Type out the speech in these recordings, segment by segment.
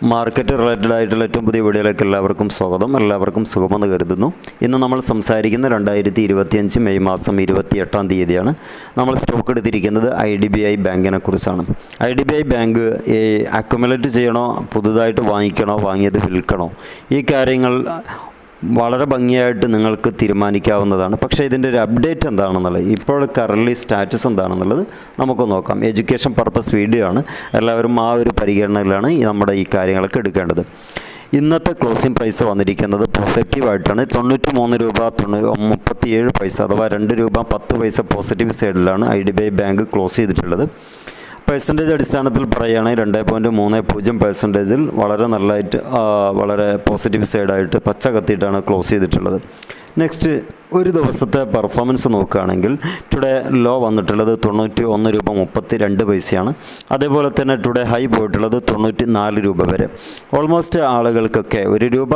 Market related ആയിട്ടുള്ള ഏറ്റവും പുതിയ വീഡിയോയിലേക്ക് എല്ലാവർക്കും സ്വാഗതം. എല്ലാവർക്കും സുഖമെന്ന് കരുതുന്നു. ഇന്ന് നമ്മൾ സംസാരിക്കുന്ന 2025 മെയ് മാസം 28-ാം തീയതിയാണ്. നമ്മൾ സ്റ്റോക്ക് എടുത്തിരിക്കുന്നത് IDBI ബാങ്കിനെ കുറിച്ചാണ്. IDBI ബാങ്ക് അക്യുമുലേറ്റ് ചെയ്യണോ, പുതുതായിട്ട് വാങ്ങിക്കണോ, വാങ്ങിയത് വിൽക്കണോ, ഈ കാര്യങ്ങൾ വളരെ ഭംഗിയായിട്ട് നിങ്ങൾക്ക് തീരുമാനിക്കാവുന്നതാണ്. പക്ഷേ ഇതിൻ്റെ ഒരു അപ്ഡേറ്റ് എന്താണെന്നുള്ളത്, ഇപ്പോൾ കറൻറ്റ്ലി സ്റ്റാറ്റസ് എന്താണെന്നുള്ളത് നമുക്ക് നോക്കാം. എഡ്യൂക്കേഷൻ പർപ്പസ് വീഡിയോ ആണ്. എല്ലാവരും ആ ഒരു പരിഗണനയിലാണ് നമ്മുടെ ഈ കാര്യങ്ങളൊക്കെ എടുക്കേണ്ടത്. ഇന്നത്തെ ക്ലോസിംഗ് പ്രൈസ് വന്നിരിക്കുന്നത് പോസിറ്റീവായിട്ടാണ്. 93 രൂപ 37 പൈസ, അഥവാ 2 രൂപ 10 പൈസ പോസിറ്റീവ് സൈഡിലാണ് IDBI ബാങ്ക് ക്ലോസ് ചെയ്തിട്ടുള്ളത്. പെർസെൻറ്റേജ് അടിസ്ഥാനത്തിൽ പറയുകയാണെങ്കിൽ 2.30% വളരെ നല്ലതായിട്ട്, വളരെ പോസിറ്റീവ് സൈഡായിട്ട് പച്ച കത്തിയിട്ടാണ് ക്ലോസ് ചെയ്തിട്ടുള്ളത്. നെക്സ്റ്റ് ഒരു ദിവസത്തെ പെർഫോമൻസ് നോക്കുകയാണെങ്കിൽ ടുഡേ ലോ വന്നിട്ടുള്ളത് 91 രൂപ 32 പൈസയാണ്. അതേപോലെ തന്നെ ടുഡേ ഹൈ പോയിട്ടുള്ളത് 94 രൂപ വരെ. ഓൾമോസ്റ്റ് ആളുകൾക്കൊക്കെ 1 രൂപ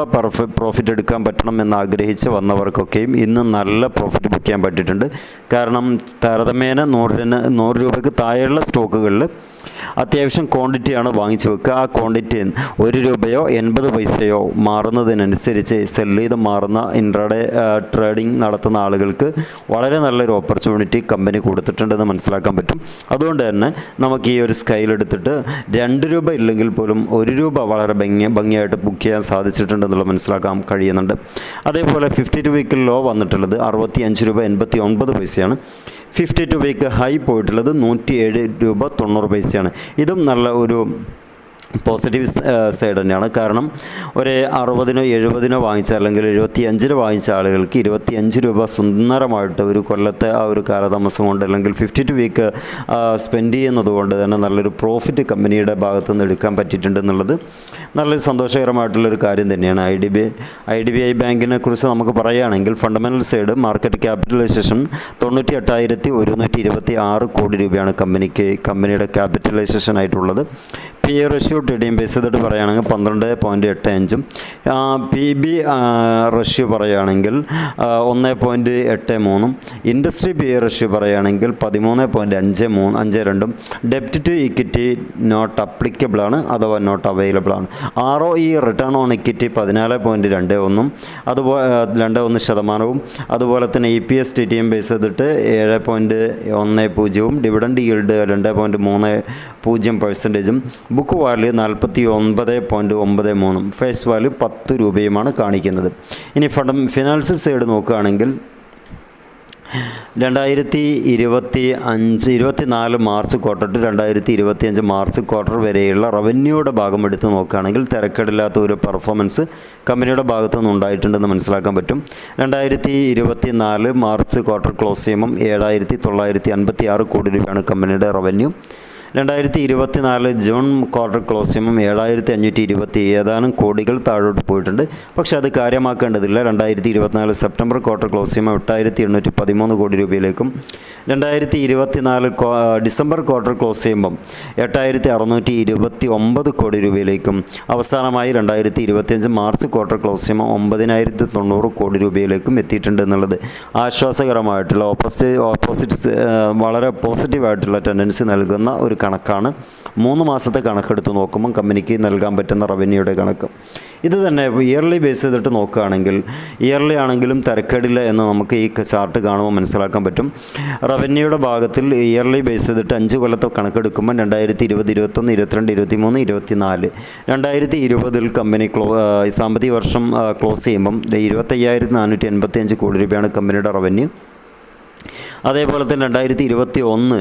പ്രോഫിറ്റ് എടുക്കാൻ പറ്റണം എന്ന് ആഗ്രഹിച്ച് വന്നവർക്കൊക്കെയും ഇന്ന് നല്ല പ്രോഫിറ്റ് ബുക്ക് ചെയ്യാൻ പറ്റിയിട്ടുണ്ട്. കാരണം താരതമ്യേന 100 രൂപയ്ക്ക് താഴെയുള്ള സ്റ്റോക്കുകളിൽ അത്യാവശ്യം ക്വാണ്ടിറ്റിയാണ് വാങ്ങിച്ചു വെക്കുക. ആ ക്വാണ്ടിറ്റി 1 രൂപയോ 80 പൈസയോ മാറുന്നതിനനുസരിച്ച് സെല്ല് ചെയ്ത് മാറുന്ന ഇൻട്രാഡേ ട്രേഡിംഗ് നടത്തുന്ന ആളുകൾക്ക് വളരെ നല്ലൊരു ഓപ്പർച്യൂണിറ്റി കമ്പനി കൊടുത്തിട്ടുണ്ടെന്ന് മനസ്സിലാക്കാൻ പറ്റും. അതുകൊണ്ട് തന്നെ നമുക്ക് ഈ ഒരു സ്കെയിൽ എടുത്തിട്ട് 2 രൂപ ഇല്ലെങ്കിൽ പോലും 1 രൂപ വളരെ ഭംഗിയായിട്ട് ബുക്ക് ചെയ്യാൻ സാധിച്ചിട്ടുണ്ടെന്നുള്ള മനസ്സിലാക്കാൻ കഴിയുന്നുണ്ട്. അതേപോലെ 52 വീക്കിൽ ലോ വന്നിട്ടുള്ളത് 65 രൂപ 89 പൈസയാണ്. 52 വീക്ക് ഹൈ പോയിട്ടുള്ളത് 107 രൂപ 90 പൈസയാണ്. ഇതും നല്ല ഒരു പോസിറ്റീവ് സൈഡ് തന്നെയാണ്. കാരണം ഒരു 60-നോ 70-നോ വാങ്ങിച്ച, അല്ലെങ്കിൽ 75-നോ വാങ്ങിച്ച ആളുകൾക്ക് 25 രൂപ സുന്ദരമായിട്ട് ഒരു കൊല്ലത്തെ ആ ഒരു കാലതാമസം കൊണ്ട്, അല്ലെങ്കിൽ 52 വീക്ക് സ്പെൻഡ് ചെയ്യുന്നത് കൊണ്ട് തന്നെ നല്ലൊരു പ്രോഫിറ്റ് കമ്പനിയുടെ ഭാഗത്തു നിന്ന് എടുക്കാൻ പറ്റിയിട്ടുണ്ടെന്നുള്ളത് നല്ലൊരു സന്തോഷകരമായിട്ടുള്ളൊരു കാര്യം തന്നെയാണ്. IDBI ബാങ്കിനെ കുറിച്ച് നമുക്ക് പറയുകയാണെങ്കിൽ ഫണ്ടമെൻ്റൽ സൈഡ് മാർക്കറ്റ് ക്യാപിറ്റലൈസേഷൻ 98,126 കോടി രൂപയാണ് കമ്പനിയുടെ ക്യാപിറ്റലൈസേഷൻ ആയിട്ടുള്ളത്. PE റേഷ്യോ TDM ബേസ് ചെയ്തിട്ട് പറയുകയാണെങ്കിൽ 12.85, PB റേഷ്യോ പറയുകയാണെങ്കിൽ 1.83, ഇൻഡസ്ട്രി PE റേഷ്യോ പറയുകയാണെങ്കിൽ 13.52, ഡെപ്റ്റ് ടു ഇക്വിറ്റി നോട്ട് അപ്ലിക്കബിൾ ആണ്, അഥവാ നോട്ട് അവൈലബിൾ ആണ്. ROE റിട്ടേൺ ഓൺ ഇക്വിറ്റി 14.21, അതുപോലെ 21%. അതുപോലെ തന്നെ EPS TTM ബേസ് ചെയ്തിട്ട് 7.10, dividend yield 2.30%, book value 49.93, face value 10 രൂപയുമാണ് കാണിക്കുന്നത്. ഇനി ഫിനാൻഷ്യൽ സൈഡ് നോക്കുകയാണെങ്കിൽ 2024 March quarter to 2025 March quarter വരെയുള്ള റവന്യൂയുടെ ഭാഗം എടുത്ത് നോക്കുകയാണെങ്കിൽ തിരക്കേടില്ലാത്ത ഒരു പെർഫോമൻസ് കമ്പനിയുടെ ഭാഗത്തു നിന്ന് ഉണ്ടായിട്ടുണ്ടെന്ന് മനസ്സിലാക്കാൻ പറ്റും. 2024 മാർച്ച് ക്വാർട്ടർ ക്ലോസ് ചെയ്യുമ്പം 7,956 കോടി രൂപയാണ് കമ്പനിയുടെ റവന്യൂ. 2024 ജൂൺ ക്വാർട്ടർ ക്ലോസ് ചെയ്യുമ്പം 7,520 ഏതാനും കോടികൾ താഴോട്ട് പോയിട്ടുണ്ട്. പക്ഷേ അത് കാര്യമാക്കേണ്ടതില്ല. 2024 സെപ്റ്റംബർ ക്വാർട്ടർ ക്ലോസ് ചെയ്യുമ്പോൾ 8,813 കോടി രൂപയിലേക്കും, 2024 ഡിസംബർ ക്വാർട്ടർ ക്ലോസ് ചെയ്യുമ്പം 8,629 കോടി രൂപയിലേക്കും, അവസാനമായി 2025 മാർച്ച് ക്വാർട്ടർ ക്ലോസ് ചെയ്യുമ്പോൾ 9,090 കോടി രൂപയിലേക്കും എത്തിയിട്ടുണ്ട് എന്നുള്ളത് ആശ്വാസകരമായിട്ടുള്ള ഓപ്പോസിറ്റ് വളരെ പോസിറ്റീവായിട്ടുള്ള ടെൻഡൻസി നൽകുന്ന ഒരു കണക്കാണ്. 3 മാസത്തെ കണക്കെടുത്ത് നോക്കുമ്പോൾ കമ്പനിക്ക് നൽകാൻ പറ്റുന്ന റവന്യൂയുടെ കണക്ക്. ഇത് തന്നെ ഇയർലി ബേസ് ചെയ്തിട്ട് നോക്കുകയാണെങ്കിൽ ഇയർലി ആണെങ്കിലും തിരക്കേടില്ല എന്ന് നമുക്ക് ഈ ചാർട്ട് കാണുമ്പോൾ മനസ്സിലാക്കാൻ പറ്റും. റവന്യൂയുടെ ഭാഗത്തിൽ ഇയർലി ബേസ് ചെയ്തിട്ട് 5 കൊല്ലത്തെ കണക്കെടുക്കുമ്പോൾ 2020, 21, 22, 23, 24, 2020 കമ്പനി സാമ്പത്തിക വർഷം ക്ലോസ് ചെയ്യുമ്പം 25,485 കോടി രൂപയാണ് കമ്പനിയുടെ റവന്യൂ. അതേപോലെ തന്നെ 2021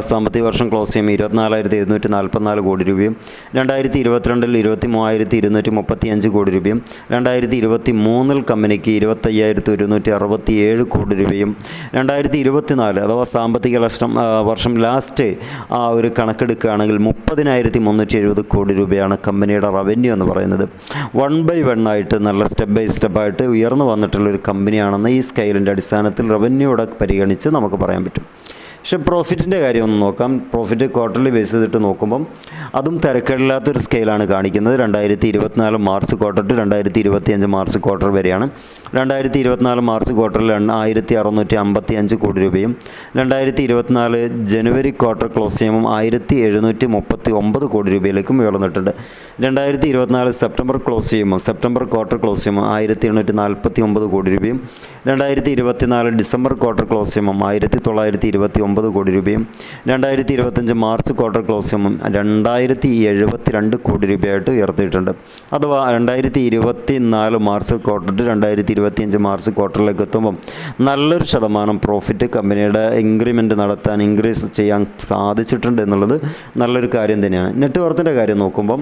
സാമ്പത്തിക വർഷം ക്ലോസ് ചെയ്യുമ്പോൾ 24,744 കോടി രൂപയും, 2022 23,235 കോടി രൂപയും, 2023 കമ്പനിക്ക് 25,167 കോടി രൂപയും, 2024 അഥവാ സാമ്പത്തിക വർഷം ലാസ്റ്റ് ആ ഒരു കണക്കെടുക്കുകയാണെങ്കിൽ 30,370 കോടി രൂപയാണ് കമ്പനിയുടെ റവന്യൂ എന്ന് പറയുന്നത്. 1 by 1 ആയിട്ട് നല്ല സ്റ്റെപ്പ് ബൈ സ്റ്റെപ്പായിട്ട് ഉയർന്നു വന്നിട്ടുള്ളൊരു കമ്പനിയാണെന്ന് ഈ സ്കെയിലിൻ്റെ അടിസ്ഥാനത്തിൽ റവന്യൂയുടെ പരിഗണിച്ച് നമുക്ക് പറയാൻ പറ്റും. പക്ഷേ പ്രോഫിറ്റിൻ്റെ കാര്യം ഒന്ന് നോക്കാം. പ്രോഫിറ്റ് ക്വാർട്ടർലി ബേസ് ചെയ്തിട്ട് നോക്കുമ്പം അതും തിരക്കേടില്ലാത്തൊരു സ്കെയിലാണ് കാണിക്കുന്നത്. 2024 March quarter to 2025 March quarter വരെയാണ്. 2024 മാർച്ച് ക്വാർട്ടറിൽ 1655 കോടി രൂപയും 2024 ജനുവരി ക്വാർട്ടർ ക്ലോസ് ചെയ്യുമ്പം 1739 കോടി രൂപയിലേക്കും ഉയർന്നിട്ടുണ്ട്. 2024 സെപ്റ്റംബർ ക്ലോസ് ചെയ്യുമ്പോൾ സെപ്റ്റംബർ ക്വാർട്ടർ ക്ലോസ് ചെയ്യുമ്പോൾ 1849 കോടി രൂപയും 2024 ഡിസംബർ ക്വാർട്ടർ ക്ലോസ് ചെയ്യുമ്പോൾ 1929 കോടി രൂപയും 2025 മാർച്ച് ക്വാർട്ടർ ക്ലോസ് ചെയ്യുമ്പോൾ 2072 കോടി രൂപയായിട്ട് ഉയർത്തിയിട്ടുണ്ട്. അഥവാ 2024 മാർച്ച് ക്വാർട്ടർ ടു 2025 മാർച്ച് ക്വാർട്ടറിലേക്ക് എത്തുമ്പം നല്ലൊരു ശതമാനം പ്രോഫിറ്റ് കമ്പനിയുടെ ഇൻക്രിമെൻറ്റ് നടത്താൻ ഇൻക്രീസ് ചെയ്യാൻ സാധിച്ചിട്ടുണ്ട് എന്നുള്ളത് നല്ലൊരു കാര്യം തന്നെയാണ്. നെറ്റ് വർത്തിൻ്റെ കാര്യം നോക്കുമ്പം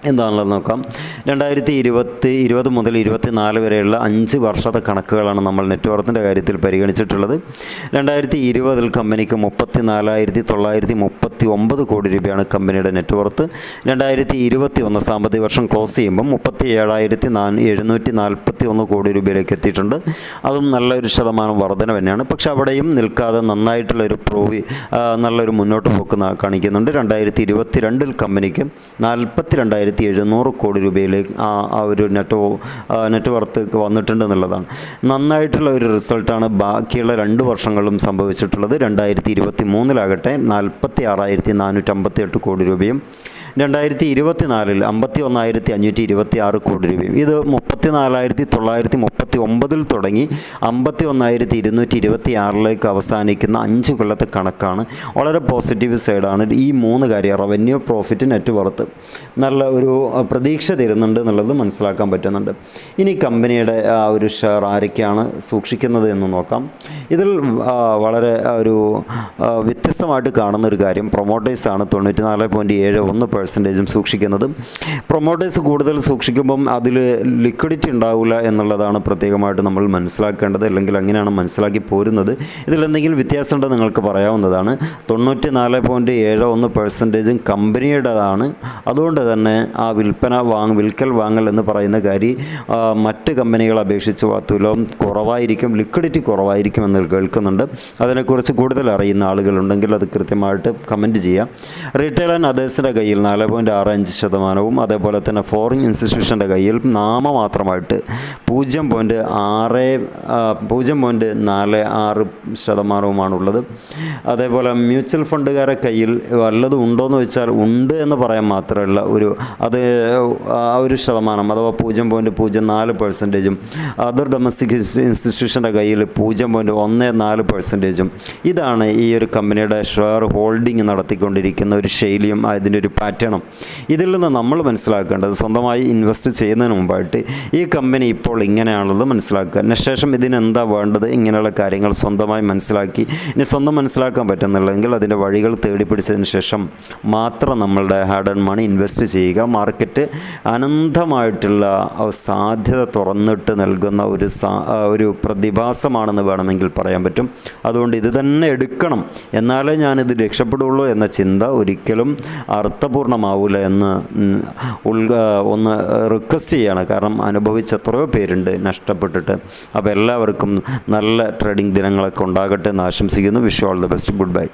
എന്താണുള്ളത് നോക്കാം. 2020 മുതൽ 24 വരെയുള്ള 5 വർഷത്തെ കണക്കുകളാണ് നമ്മൾ നെറ്റ് വർത്തിൻ്റെ കാര്യത്തിൽ പരിഗണിച്ചിട്ടുള്ളത്. 2020 കമ്പനിക്ക് 34,939 കോടി രൂപയാണ് കമ്പനിയുടെ നെറ്റ് വർത്ത്. 2021 സാമ്പത്തിക വർഷം ക്ലോസ് ചെയ്യുമ്പം 37,741 കോടി രൂപയിലേക്ക് എത്തിയിട്ടുണ്ട്. അതും നല്ലൊരു ശതമാനം വർധന തന്നെയാണ്. പക്ഷെ അവിടെയും നിൽക്കാതെ നന്നായിട്ടുള്ളൊരു നല്ലൊരു മുന്നോട്ട് പോക്ക് കാണിക്കുന്നുണ്ട്. 2022 കമ്പനിക്ക് 42,700 കോടി രൂപയിലേക്ക് ആ ഒരു നെറ്റ് വർത്ത് വന്നിട്ടുണ്ട് എന്നുള്ളതാണ്. നന്നായിട്ടുള്ള ഒരു റിസൾട്ടാണ് ബാക്കിയുള്ള 2 വർഷങ്ങളിലും സംഭവിച്ചിട്ടുള്ളത്. 2023 46,458 കോടി രൂപയും 2024 51,526 കോടി രൂപയും. ഇത് 34,939 തുടങ്ങി 51,226 അവസാനിക്കുന്ന 5 കൊല്ലത്തെ കണക്കാണ്. വളരെ പോസിറ്റീവ് സൈഡാണ് ഈ 3 കാര്യം. റവന്യൂ, പ്രോഫിറ്റ്, നെറ്റ് വർത്ത് നല്ല ഒരു പ്രതീക്ഷ തരുന്നുണ്ട് എന്നുള്ളത് മനസ്സിലാക്കാൻ പറ്റുന്നുണ്ട്. ഇനി കമ്പനിയുടെ ആ ഒരു ഷെയർ ആരൊക്കെയാണ് സൂക്ഷിക്കുന്നത് എന്ന് നോക്കാം. ഇതിൽ വളരെ ഒരു വ്യത്യസ്തമായിട്ട് കാണുന്നൊരു കാര്യം പ്രൊമോട്ടേഴ്സാണ്. 94.71% സൂക്ഷിക്കുന്നത്. പ്രൊമോട്ടേഴ്സ് കൂടുതൽ സൂക്ഷിക്കുമ്പം അതിൽ ലിക്വിഡിറ്റി ഉണ്ടാവില്ല എന്നുള്ളതാണ് പ്രത്യേകമായിട്ട് നമ്മൾ മനസ്സിലാക്കേണ്ടത്. അല്ലെങ്കിൽ അങ്ങനെയാണ് മനസ്സിലാക്കി പോരുന്നത്. ഇതിലെന്തെങ്കിലും വ്യത്യാസം ഉണ്ടെന്ന് നിങ്ങൾക്ക് പറയാവുന്നതാണ്. 94.71% കമ്പനിയുടേതാണ്. അതുകൊണ്ട് തന്നെ ആ വിൽക്കൽ വാങ്ങൽ എന്ന് പറയുന്ന കാര്യം മറ്റ് കമ്പനികളെ അപേക്ഷിച്ച് തുലോം കുറവായിരിക്കും, ലിക്വിഡിറ്റി കുറവായിരിക്കും എന്ന് കേൾക്കുന്നുണ്ട്. അതിനെക്കുറിച്ച് കൂടുതൽ അറിയുന്ന ആളുകളുണ്ടെങ്കിൽ അത് കൃത്യമായിട്ട് കമൻറ്റ് ചെയ്യാം. റീറ്റെയിൽ ആൻഡ് അതേഴ്സിൻ്റെ കയ്യിൽ 4.65%, അതേപോലെ തന്നെ ഫോറിൻ ഇൻസ്റ്റിറ്റ്യൂഷൻ്റെ കയ്യിൽ നാമമാത്രമായിട്ട് 0.46%. അതേപോലെ മ്യൂച്വൽ ഫണ്ടുകാരെ കയ്യിൽ വല്ലതും ഉണ്ടോയെന്ന് വെച്ചാൽ ഉണ്ട് എന്ന് പറയാൻ മാത്രമല്ല ആ ഒരു ശതമാനം അഥവാ 0.04%. അതർ ഡൊമസ്റ്റിക് ഇൻസ്റ്റിറ്റ്യൂഷൻ്റെ കയ്യിൽ 0.14%. ഇതാണ് ഈ ഒരു കമ്പനിയുടെ ഷെയർ ഹോൾഡിംഗ് നടത്തിക്കൊണ്ടിരിക്കുന്ന ഒരു ശൈലിയും അതിൻ്റെ ഒരു പാറ്റേണും. ഇതിൽ നിന്ന് നമ്മൾ മനസ്സിലാക്കേണ്ടത് സ്വന്തമായി ഇൻവെസ്റ്റ് ചെയ്യുന്നതിന് മുമ്പായിട്ട് ഈ കമ്പനി ഇപ്പോൾ ഇങ്ങനെയാണുള്ളത് മനസ്സിലാക്കുക. ശേഷം ഇതിനെന്താ വേണ്ടത്, ഇങ്ങനെയുള്ള കാര്യങ്ങൾ സ്വന്തമായി മനസ്സിലാക്കി ഇനി സ്വന്തം മനസ്സിലാക്കാൻ പറ്റുന്നില്ലെങ്കിൽ അതിൻ്റെ വഴികൾ തേടി പിടിച്ചതിന് ശേഷം മാത്രം നമ്മളുടെ ഹാർഡ് ആൻഡ് മണി ഇൻവെസ്റ്റ് ചെയ്യുക. മാർക്കറ്റ് അനന്തമായിട്ടുള്ള സാധ്യത തുറന്നിട്ട് നൽകുന്ന ഒരു പ്രതിഭാസമാണെന്ന് വേണമെങ്കിൽ പറയാൻ പറ്റും. അതുകൊണ്ട് ഇത് തന്നെ എടുക്കണം, എന്നാലേ ഞാനിത് രക്ഷപ്പെടുള്ളൂ എന്ന ചിന്ത ഒരിക്കലും അർത്ഥപൂർണ്ണമാവില്ല എന്ന് ഒന്ന് റിക്വസ്റ്റ് ചെയ്യാണ്. കാരണം അനുഭവിച്ച എത്രയോ പേരുണ്ട് നഷ്ടപ്പെട്ടിട്ട്. അപ്പോൾ എല്ലാവർക്കും നല്ല ട്രേഡിംഗ് ദിനങ്ങളൊക്കെ ഉണ്ടാകട്ടെ എന്ന് ആശംസിക്കുന്നു. Wish you all the best. Good bye.